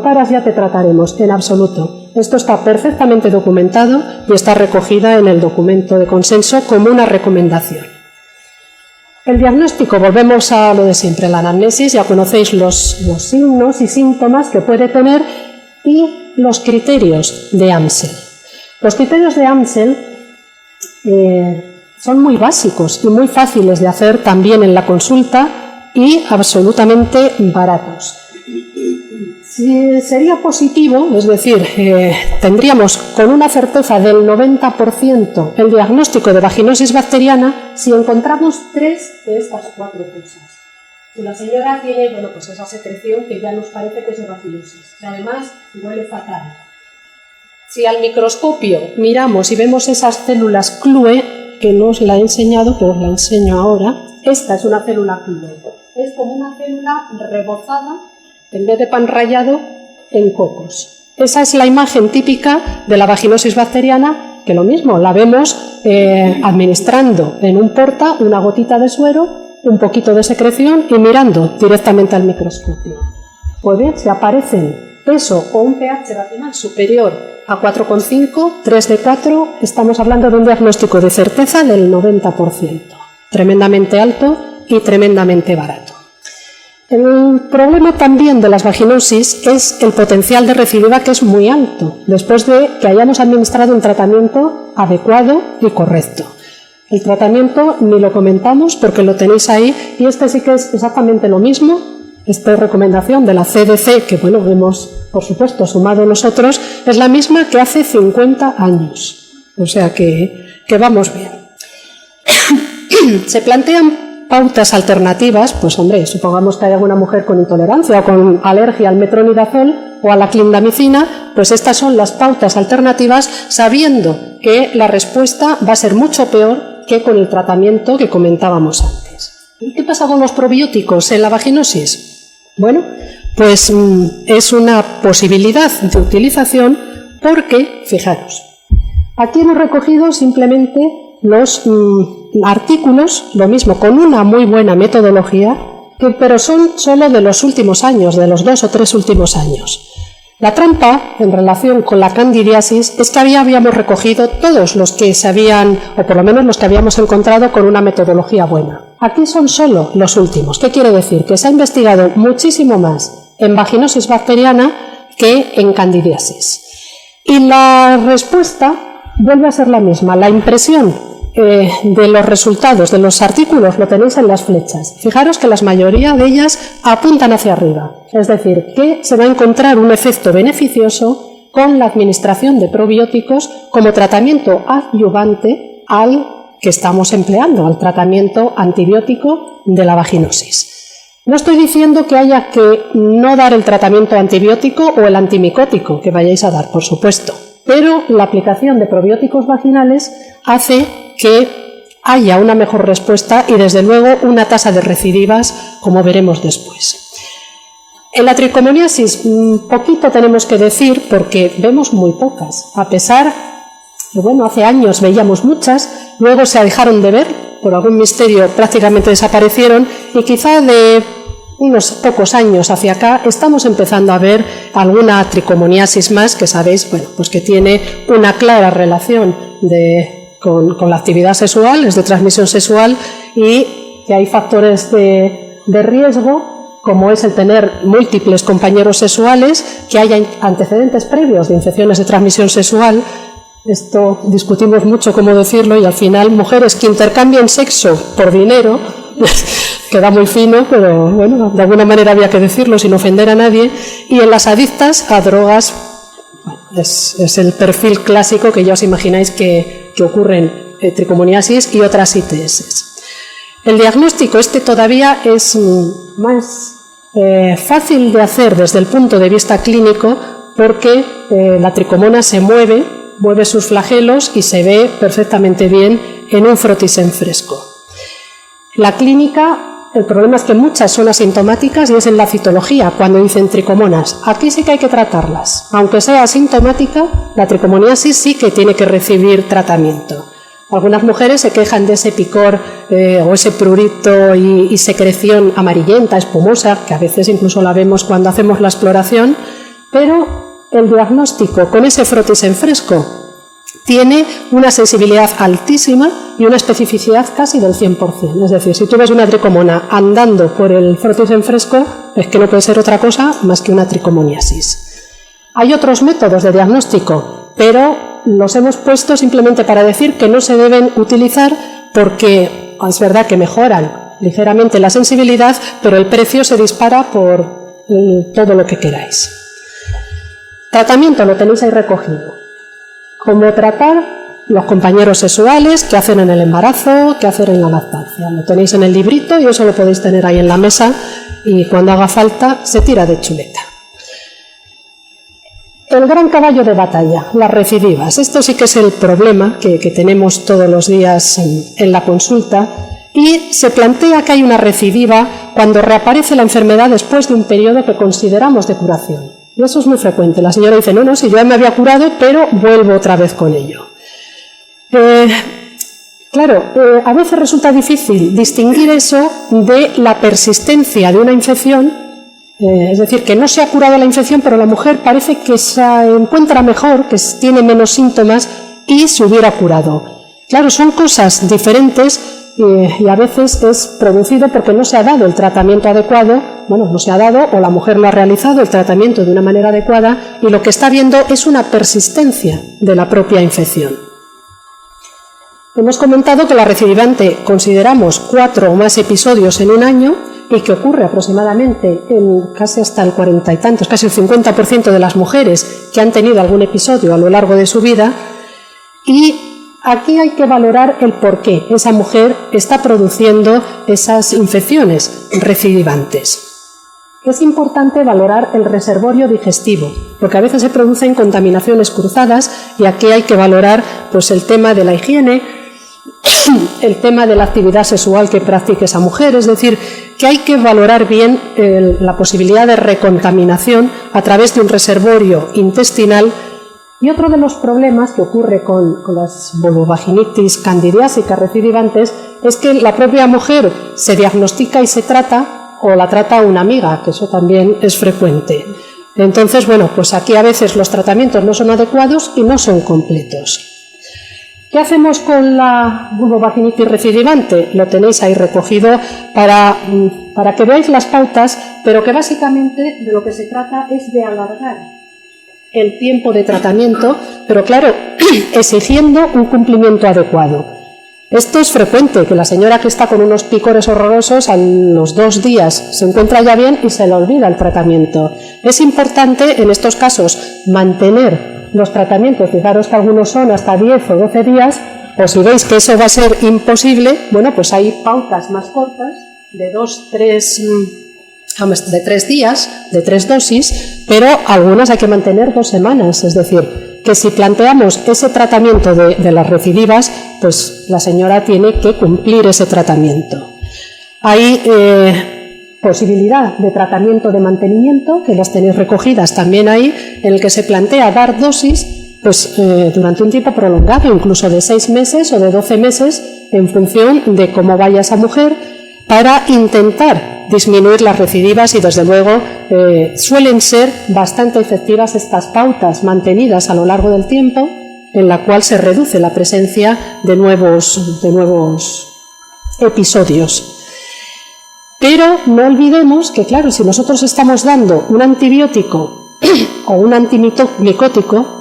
paras ya te trataremos. En absoluto. Esto está perfectamente documentado y está recogida en el documento de consenso como una recomendación. El diagnóstico, volvemos a lo de siempre, la anamnesis, ya conocéis los signos y síntomas que puede tener y los criterios de Amsel. Los criterios de Amsel son muy básicos y muy fáciles de hacer también en la consulta y absolutamente baratos. Si sería positivo, es decir, tendríamos con una certeza del 90% el diagnóstico de vaginosis bacteriana si encontramos 3 de estas 4 cosas. Si la señora tiene, bueno, pues esa secreción que ya nos parece que es de vaginosis, que además huele fatal. Si al microscopio miramos y vemos esas células CLUE, que no os la he enseñado, pero os la enseño ahora, esta es una célula CLUE. Es como una célula rebozada, en vez de pan rallado, en cocos. Esa es la imagen típica de la vaginosis bacteriana, que lo mismo, la vemos administrando en un porta una gotita de suero, un poquito de secreción y mirando directamente al microscopio. Pues bien, si aparecen eso o un pH vaginal superior a 4,5, 3 de 4, estamos hablando de un diagnóstico de certeza del 90%. Tremendamente alto y tremendamente barato. El problema también de las vaginosis es el potencial de recidiva, que es muy alto, después de que hayamos administrado un tratamiento adecuado y correcto. El tratamiento ni lo comentamos porque lo tenéis ahí y este sí que es exactamente lo mismo. Esta recomendación de la CDC, que bueno, hemos por supuesto sumado nosotros, es la misma que hace 50 años. O sea que vamos bien. Se plantean pautas alternativas, pues hombre, supongamos que hay alguna mujer con intolerancia o con alergia al metronidazol o a la clindamicina, pues estas son las pautas alternativas, sabiendo que la respuesta va a ser mucho peor que con el tratamiento que comentábamos antes. ¿Y qué pasa con los probióticos en la vaginosis? Bueno, pues es una posibilidad de utilización porque, fijaros, aquí hemos recogido simplemente los artículos, lo mismo, con una muy buena metodología, pero son solo de los últimos años, de los 2 o 3 últimos años. La trampa, en relación con la candidiasis, es que habíamos recogido todos los que se habían, o por lo menos los que habíamos encontrado con una metodología buena. Aquí son solo los últimos. ¿Qué quiere decir? Que se ha investigado muchísimo más en vaginosis bacteriana que en candidiasis. Y la respuesta vuelve a ser la misma. La impresión de los resultados de los artículos lo tenéis en las flechas. Fijaros que la mayoría de ellas apuntan hacia arriba. Es decir, que se va a encontrar un efecto beneficioso con la administración de probióticos como tratamiento adyuvante al que estamos empleando, al tratamiento antibiótico de la vaginosis. No estoy diciendo que haya que no dar el tratamiento antibiótico o el antimicótico que vayáis a dar, por supuesto, pero la aplicación de probióticos vaginales hace que haya una mejor respuesta y, desde luego, una tasa de recidivas, como veremos después. En la tricomoniasis poquito tenemos que decir porque vemos muy pocas, a pesar de, bueno, hace años veíamos muchas, luego se dejaron de ver, por algún misterio prácticamente desaparecieron y quizá de unos pocos años hacia acá estamos empezando a ver alguna tricomoniasis más que sabéis, bueno, pues que tiene una clara relación con la actividad sexual, es de transmisión sexual, y que hay factores de riesgo, como es el tener múltiples compañeros sexuales, que haya antecedentes previos de infecciones de transmisión sexual. Esto discutimos mucho cómo decirlo y al final mujeres que intercambian sexo por dinero, queda muy fino, pero bueno, de alguna manera había que decirlo sin ofender a nadie. Y en las adictas a drogas, bueno, es el perfil clásico que ya os imagináis que ocurre en tricomoniasis y otras ITS. El diagnóstico todavía es más fácil de hacer desde el punto de vista clínico porque la tricomona se mueve sus flagelos y se ve perfectamente bien en un frotis en fresco. La clínica, el problema es que muchas son asintomáticas y es en la citología cuando dicen tricomonas. Aquí sí que hay que tratarlas. Aunque sea asintomática, la tricomoniasis sí que tiene que recibir tratamiento. Algunas mujeres se quejan de ese picor o ese prurito y secreción amarillenta, espumosa, que a veces incluso la vemos cuando hacemos la exploración, pero el diagnóstico con ese frotis en fresco tiene una sensibilidad altísima y una especificidad casi del 100%. Es decir, si tú ves una tricomona andando por el frotis en fresco, es que no puede ser otra cosa más que una tricomoniasis. Hay otros métodos de diagnóstico, pero los hemos puesto simplemente para decir que no se deben utilizar porque es verdad que mejoran ligeramente la sensibilidad, pero el precio se dispara por todo lo que queráis. Tratamiento lo tenéis ahí recogido. Cómo tratar los compañeros sexuales, qué hacer en el embarazo, qué hacer en la lactancia. Lo tenéis en el librito y eso lo podéis tener ahí en la mesa y cuando haga falta se tira de chuleta. El gran caballo de batalla, las recidivas. Esto sí que es el problema que tenemos todos los días en la consulta y se plantea que hay una recidiva cuando reaparece la enfermedad después de un periodo que consideramos de curación. Y eso es muy frecuente. La señora dice, no, si yo ya me había curado, pero vuelvo otra vez con ello. Claro, a veces resulta difícil distinguir eso de la persistencia de una infección, es decir, que no se ha curado la infección, pero la mujer parece que se encuentra mejor, que tiene menos síntomas y se hubiera curado. Claro, son cosas diferentes y a veces es producido porque no se ha dado el tratamiento adecuado, no se ha dado o la mujer no ha realizado el tratamiento de una manera adecuada y lo que está viendo es una persistencia de la propia infección. Hemos comentado que la recidivante consideramos 4 o más episodios en un año y que ocurre aproximadamente en casi hasta el 40 y tantos, casi el 50% de las mujeres que han tenido algún episodio a lo largo de su vida y aquí hay que valorar el por qué esa mujer está produciendo esas infecciones recidivantes. Es importante valorar el reservorio digestivo, porque a veces se producen contaminaciones cruzadas y aquí hay que valorar pues, el tema de la higiene, el tema de la actividad sexual que practique esa mujer, es decir, que hay que valorar bien la posibilidad de recontaminación a través de un reservorio intestinal. Y otro de los problemas que ocurre con las vulvovaginitis candidiásicas recidivantes es que la propia mujer se diagnostica y se trata o la trata una amiga, que eso también es frecuente. Entonces, bueno, pues aquí a veces los tratamientos no son adecuados y no son completos. ¿Qué hacemos con la vulvovaginitis recidivante? Lo tenéis ahí recogido para que veáis las pautas, pero que básicamente de lo que se trata es de alargar el tiempo de tratamiento, pero claro, exigiendo un cumplimiento adecuado. Esto es frecuente, que la señora que está con unos picores horrorosos a los 2 días se encuentra ya bien y se le olvida el tratamiento. Es importante en estos casos mantener los tratamientos, fijaros que algunos son hasta 10 o 12 días, o si veis que eso va a ser imposible, bueno, pues hay pautas más cortas de 3 días, de 3 dosis, pero algunas hay que mantener 2 semanas, es decir, que si planteamos ese tratamiento de las recidivas, pues la señora tiene que cumplir ese tratamiento. Hay posibilidad de tratamiento de mantenimiento, que las tenéis recogidas también ahí, en el que se plantea dar dosis pues, durante un tiempo prolongado, incluso de 6 meses o de 12 meses, en función de cómo vaya esa mujer, para intentar disminuir las recidivas y desde luego suelen ser bastante efectivas estas pautas mantenidas a lo largo del tiempo, en la cual se reduce la presencia de nuevos episodios. Pero no olvidemos que, claro, si nosotros estamos dando un antibiótico o un antimicótico,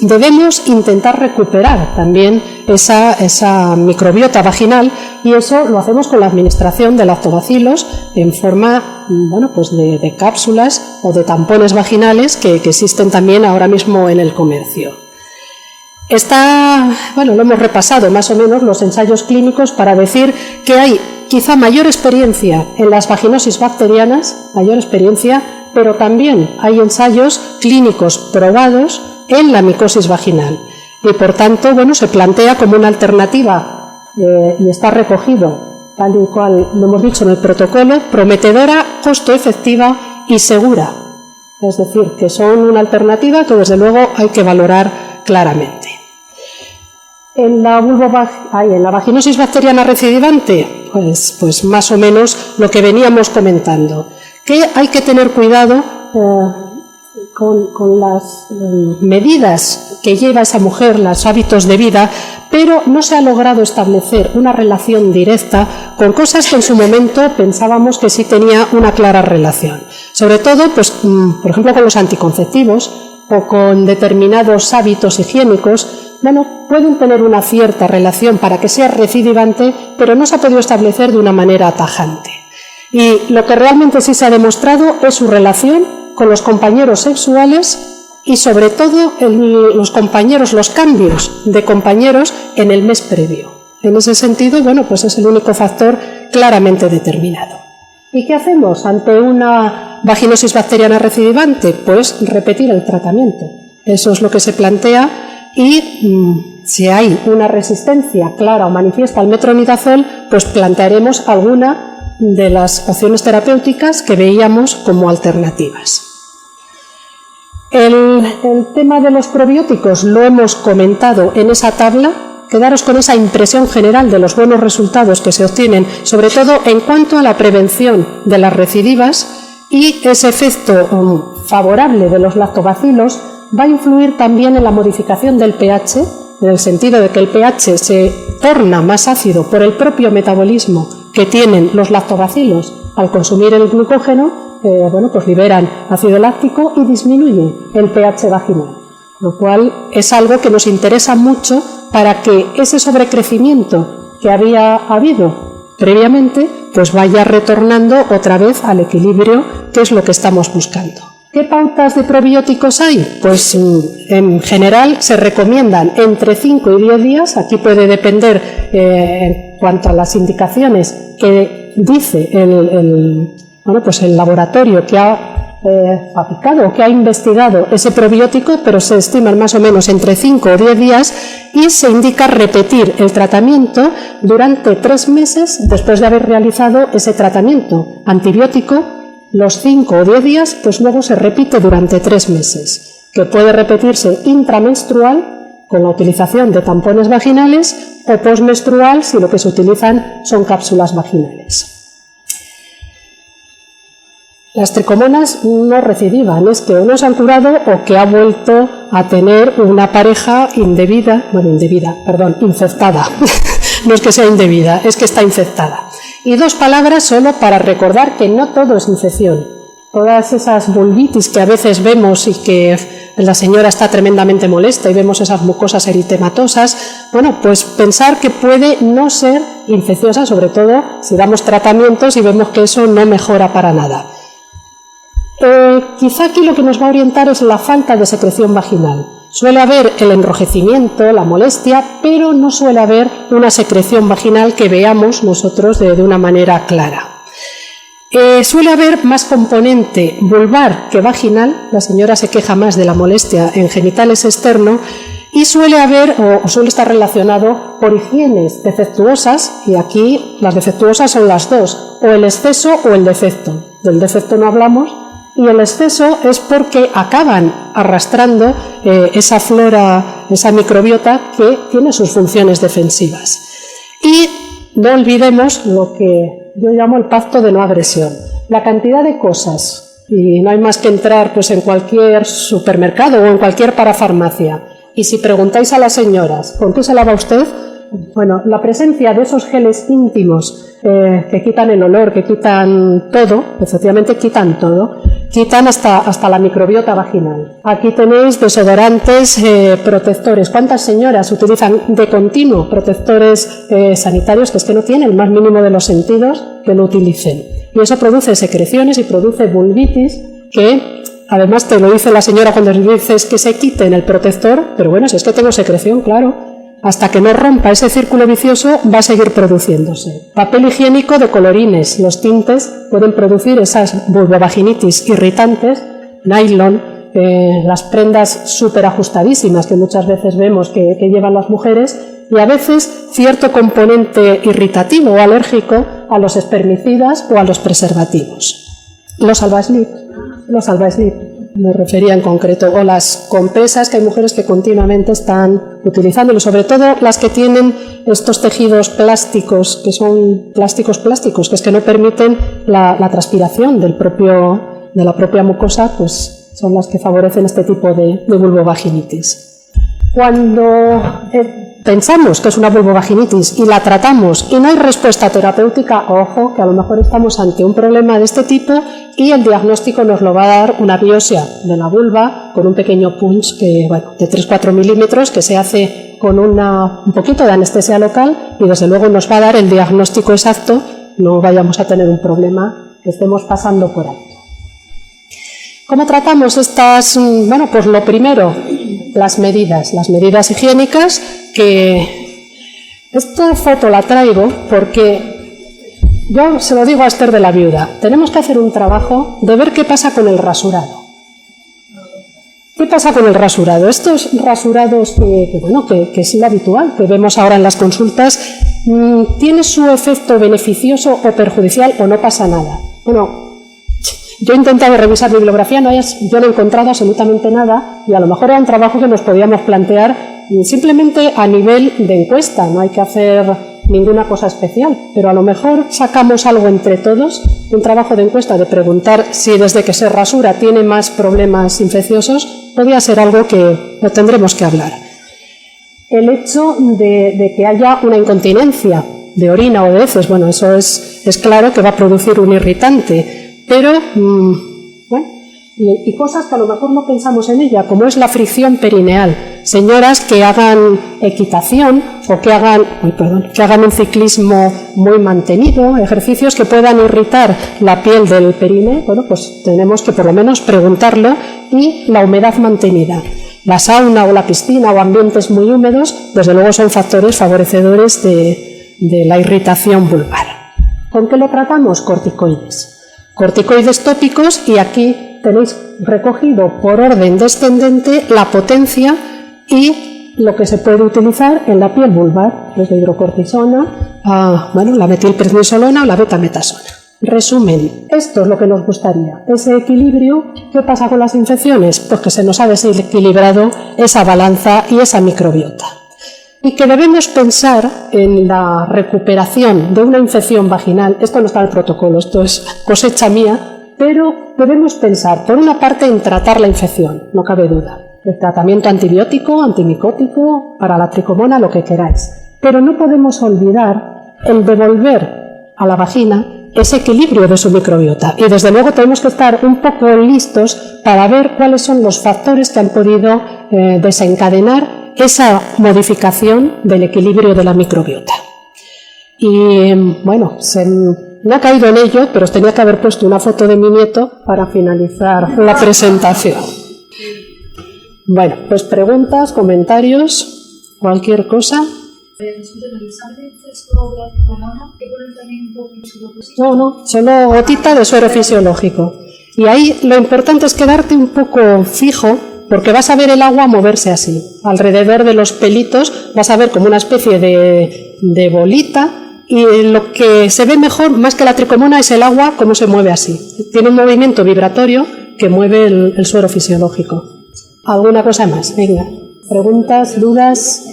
debemos intentar recuperar también esa microbiota vaginal, y eso lo hacemos con la administración de lactobacilos en forma, bueno, pues de cápsulas o de tampones vaginales que existen también ahora mismo en el comercio. Lo hemos repasado más o menos los ensayos clínicos para decir que hay quizá mayor experiencia en las vaginosis bacterianas, pero también hay ensayos clínicos probados en la micosis vaginal y por tanto, bueno, se plantea como una alternativa y está recogido tal y cual lo hemos dicho en el protocolo, prometedora, costo efectiva y segura, es decir, que son una alternativa que desde luego hay que valorar claramente. En la vaginosis bacteriana recidivante, pues más o menos lo que veníamos comentando, que hay que tener cuidado con las medidas que lleva esa mujer, los hábitos de vida, pero no se ha logrado establecer una relación directa con cosas que en su momento pensábamos que sí tenía una clara relación. Sobre todo, pues, por ejemplo, con los anticonceptivos o con determinados hábitos higiénicos, bueno, pueden tener una cierta relación para que sea recidivante, pero no se ha podido establecer de una manera tajante. Y lo que realmente sí se ha demostrado es su relación con los compañeros sexuales y sobre todo los cambios de compañeros en el mes previo. En ese sentido, bueno, pues es el único factor claramente determinado. ¿Y qué hacemos ante una vaginosis bacteriana recidivante? Pues repetir el tratamiento. Eso es lo que se plantea y si hay una resistencia clara o manifiesta al metronidazol, pues plantearemos alguna de las opciones terapéuticas que veíamos como alternativas. El tema de los probióticos lo hemos comentado en esa tabla. Quedaros con esa impresión general de los buenos resultados que se obtienen, sobre todo en cuanto a la prevención de las recidivas, y ese efecto favorable de los lactobacilos va a influir también en la modificación del pH, en el sentido de que el pH se torna más ácido por el propio metabolismo que tienen los lactobacilos al consumir el glucógeno, pues liberan ácido láctico y disminuye el pH vaginal, lo cual es algo que nos interesa mucho para que ese sobrecrecimiento que había habido previamente pues vaya retornando otra vez al equilibrio, que es lo que estamos buscando. ¿Qué pautas de probióticos hay? Pues en general se recomiendan entre 5 y 10 días, aquí puede depender en cuanto a las indicaciones que dice Bueno, pues el laboratorio que ha fabricado o que ha investigado ese probiótico, pero se estiman más o menos entre 5 o 10 días y se indica repetir el tratamiento durante 3 meses después de haber realizado ese tratamiento antibiótico. Los 5 o 10 días, pues luego se repite durante 3 meses, que puede repetirse intramenstrual con la utilización de tampones vaginales o postmenstrual si lo que se utilizan son cápsulas vaginales. Las tricomonas no recidivan, es que uno se han curado o que ha vuelto a tener una pareja infectada. No es que sea indebida, es que está infectada. Y 2 palabras solo para recordar que no todo es infección. Todas esas vulvitis que a veces vemos y que la señora está tremendamente molesta y vemos esas mucosas eritematosas, bueno, pues pensar que puede no ser infecciosa, sobre todo si damos tratamientos y vemos que eso no mejora para nada. Quizá aquí lo que nos va a orientar es la falta de secreción vaginal. Suele haber el enrojecimiento, la molestia, pero no suele haber una secreción vaginal que veamos nosotros de una manera clara. Suele haber más componente vulvar que vaginal, la señora se queja más de la molestia en genitales externo, y suele haber o suele estar relacionado por higienes defectuosas, y aquí las defectuosas son las 2, o el exceso o el defecto. Del defecto no hablamos, y el exceso es porque acaban arrastrando esa flora, esa microbiota que tiene sus funciones defensivas. Y no olvidemos lo que yo llamo el pacto de no agresión. La cantidad de cosas, y no hay más que entrar pues, en cualquier supermercado o en cualquier parafarmacia, y si preguntáis a las señoras, ¿con qué se lava usted? Bueno, la presencia de esos geles íntimos que quitan el olor, que quitan todo, efectivamente quitan todo, quitan hasta la microbiota vaginal. Aquí tenéis desodorantes, protectores. ¿Cuántas señoras utilizan de continuo protectores sanitarios que es que no tienen el más mínimo de los sentidos que lo utilicen? Y eso produce secreciones y produce vulvitis que, además te lo dice la señora cuando le dices que se quiten el protector, pero bueno, si es que tengo secreción, claro. Hasta que no rompa ese círculo vicioso va a seguir produciéndose. Papel higiénico de colorines. Los tintes pueden producir esas vulvovaginitis irritantes, nylon, las prendas súper ajustadísimas que muchas veces vemos que llevan las mujeres y a veces cierto componente irritativo o alérgico a los espermicidas o a los preservativos. Los salvaslip me refería en concreto, o las compresas que hay mujeres que continuamente están utilizando, y sobre todo las que tienen estos tejidos plásticos, que son plásticos, que es que no permiten la transpiración de la propia mucosa, pues son las que favorecen este tipo de vulvovaginitis. Cuando pensamos que es una vulvovaginitis y la tratamos y no hay respuesta terapéutica, ojo, que a lo mejor estamos ante un problema de este tipo y el diagnóstico nos lo va a dar una biopsia de la vulva con un pequeño punch de 3-4 milímetros que se hace con un poquito de anestesia local y desde luego nos va a dar el diagnóstico exacto, no vayamos a tener un problema que estemos pasando por alto. ¿Cómo tratamos estas? Bueno, pues lo primero, las medidas higiénicas, que esta foto la traigo porque yo se lo digo a Esther de la Viuda, tenemos que hacer un trabajo de ver qué pasa con el rasurado. ¿Qué pasa con el rasurado? Estos rasurados que es lo habitual, que vemos ahora en las consultas, ¿tiene su efecto beneficioso o perjudicial o no pasa nada? Bueno, yo he intentado revisar bibliografía, yo no he encontrado absolutamente nada y a lo mejor era un trabajo que nos podíamos plantear simplemente a nivel de encuesta, no hay que hacer ninguna cosa especial, pero a lo mejor sacamos algo entre todos, un trabajo de encuesta de preguntar si desde que se rasura tiene más problemas infecciosos, podría ser algo que lo tendremos que hablar. El hecho de que haya una incontinencia de orina o de heces, bueno, eso es claro que va a producir un irritante. Pero, y cosas que a lo mejor no pensamos en ella, como es la fricción perineal. Señoras que hagan equitación o que hagan un ciclismo muy mantenido, ejercicios que puedan irritar la piel del perine, bueno, pues tenemos que por lo menos preguntarlo, y la humedad mantenida. La sauna o la piscina o ambientes muy húmedos, desde luego son factores favorecedores de la irritación vulvar. ¿Con qué lo tratamos? Corticoides. corticoides tópicos, y aquí tenéis recogido por orden descendente la potencia y lo que se puede utilizar en la piel vulvar, desde hidrocortisona a la metilprednisolona o la betametasona. Resumen, esto es lo que nos gustaría, ese equilibrio. ¿Qué pasa con las infecciones? Pues que se nos ha desequilibrado esa balanza y esa microbiota. Y que debemos pensar en la recuperación de una infección vaginal. Esto no está en el protocolo, esto es cosecha mía, pero debemos pensar, por una parte, en tratar la infección, no cabe duda. El tratamiento antibiótico, antimicótico, para la tricomona, lo que queráis. Pero no podemos olvidar el devolver a la vagina ese equilibrio de su microbiota, y desde luego tenemos que estar un poco listos para ver cuáles son los factores que han podido desencadenar esa modificación del equilibrio de la microbiota. Y bueno, me ha caído en ello, pero os tenía que haber puesto una foto de mi nieto para finalizar la presentación. Bueno, pues preguntas, comentarios, cualquier cosa. No, solo gotita de suero fisiológico. Y ahí lo importante es quedarte un poco fijo, porque vas a ver el agua moverse así. Alrededor de los pelitos vas a ver como una especie de bolita, y lo que se ve mejor, más que la tricomona, es el agua cómo se mueve así. Tiene un movimiento vibratorio que mueve el suero fisiológico. ¿Alguna cosa más? Venga. ¿Preguntas? ¿Dudas?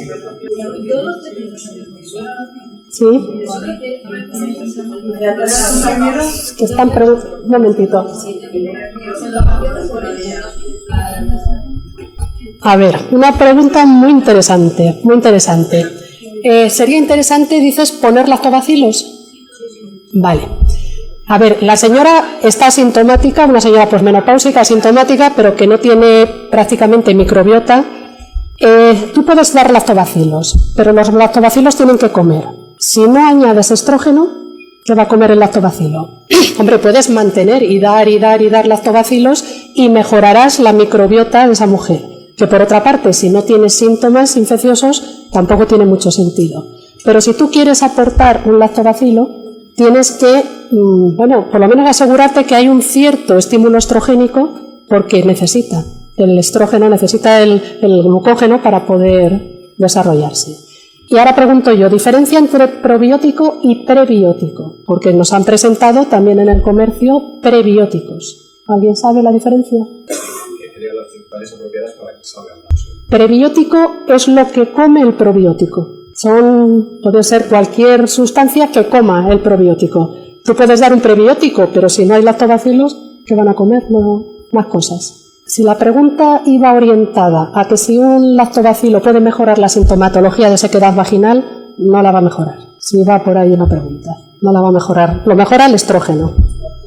Sí. Que están preguntando. Un momentito. A ver, una pregunta muy interesante, muy interesante. ¿Sería interesante, dices, poner lactobacilos? Vale. A ver, la señora está asintomática, una señora posmenopáusica asintomática, pero que no tiene prácticamente microbiota. Tú puedes dar lactobacilos, pero los lactobacilos tienen que comer. Si no añades estrógeno, ¿qué va a comer el lactobacilo? Hombre, puedes mantener y dar lactobacilos y mejorarás la microbiota de esa mujer, que por otra parte, si no tienes síntomas infecciosos, tampoco tiene mucho sentido. Pero si tú quieres aportar un lactobacilo, tienes que, por lo menos asegurarte que hay un cierto estímulo estrogénico, porque necesita. El estrógeno necesita el glucógeno para poder desarrollarse. Y ahora pregunto yo, ¿diferencia entre probiótico y prebiótico? Porque nos han presentado también en el comercio prebióticos. ¿Alguien sabe la diferencia? ¿Qué crea las principales propiedades para que salgan? Prebiótico es lo que come el probiótico. Puede ser cualquier sustancia que coma el probiótico. Tú puedes dar un prebiótico, pero si no hay lactobacilos, ¿qué van a comer? No, más cosas. Si la pregunta iba orientada a que si un lactobacilo puede mejorar la sintomatología de sequedad vaginal, no la va a mejorar. Si va por ahí una pregunta, no la va a mejorar. Lo mejora el estrógeno,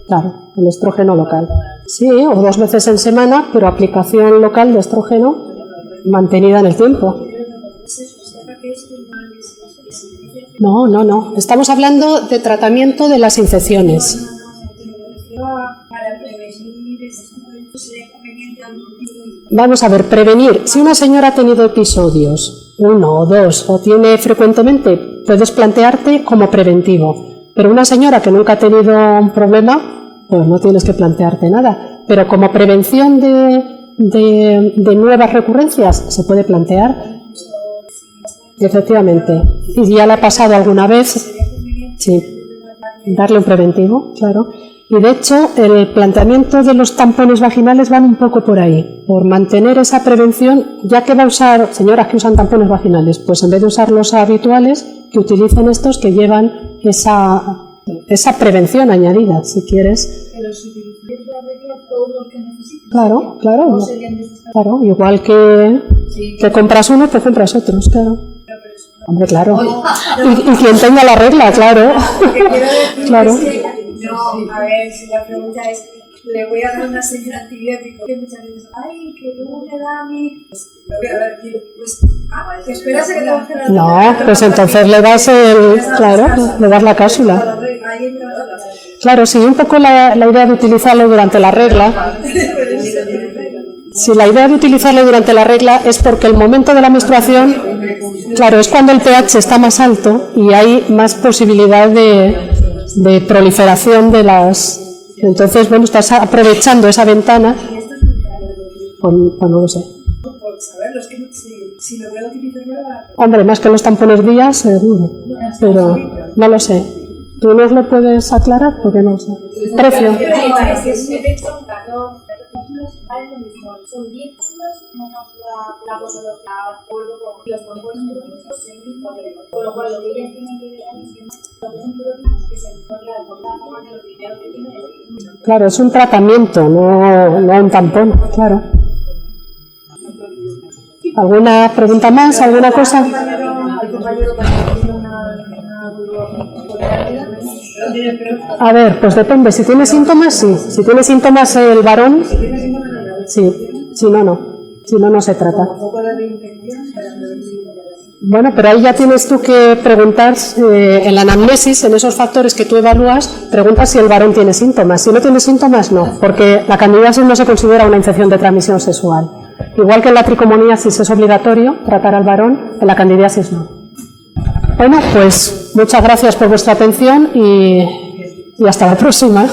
claro, el estrógeno local. Sí, o 2 veces en semana, pero aplicación local de estrógeno mantenida en el tiempo. No. Estamos hablando de tratamiento de las infecciones. Vamos a ver, prevenir. Si una señora ha tenido episodios, 1 o 2, o tiene frecuentemente, puedes plantearte como preventivo. Pero una señora que nunca ha tenido un problema, pues no tienes que plantearte nada. Pero como prevención de nuevas recurrencias, se puede plantear. Efectivamente. ¿Y ya le ha pasado alguna vez? Sí. Darle un preventivo, claro. Y de hecho, el planteamiento de los tampones vaginales van un poco por ahí, por mantener esa prevención, ya que va a usar, señoras que usan tampones vaginales, pues en vez de usar los habituales, que utilicen estos que llevan esa prevención añadida, si quieres. Pero si utilizas la regla todo lo que necesitas. Claro, igual que compras uno, pues compras otros, claro. Hombre, claro. Y quien tenga la regla, claro. Claro. No, a ver, si la pregunta es, le voy a dar una señora antibiótico, que muchas veces, ay, que luego me da a mí, pues espérase que te va a hacer. No, pues entonces le das le das la cápsula. Claro, sí, un poco la idea de utilizarlo durante la regla. Si la idea de utilizarlo durante la regla es porque el momento de la menstruación, claro, es cuando el pH está más alto y hay más posibilidad de proliferación de las Entonces, bueno, estás aprovechando esa ventana. Y esto es muy caro. Pues no lo sé. Por saberlo, es que si lo voy a utilizar ahora. Hombre, más que los tampones días, seguro. Pero no lo sé. ¿Tú nos lo puedes aclarar? Porque no lo sé. Precio. Son 14 cápsulas, vale lo mismo. Son 10 cápsulas menos la posologia, de acuerdo con los compuestos químicos, con lo cual lo que ellas tienen que adicionar son proteínas que se encuentran por la forma de lo primero que tienen es. Claro, es un tratamiento, no un tampón, claro. ¿Alguna pregunta más? ¿Alguna cosa? Al compañero para hacer una A ver, pues depende. Si tiene síntomas, sí. Si tiene síntomas el varón, sí. Si no, no. Si no, no se trata. Bueno, pero ahí ya tienes tú que preguntar en la anamnesis, en esos factores que tú evalúas, preguntas si el varón tiene síntomas. Si no tiene síntomas, no, porque la candidiasis no se considera una infección de transmisión sexual. Igual que en la tricomoniasis es obligatorio tratar al varón, en la candidiasis no. Bueno, pues muchas gracias por vuestra atención y hasta la próxima.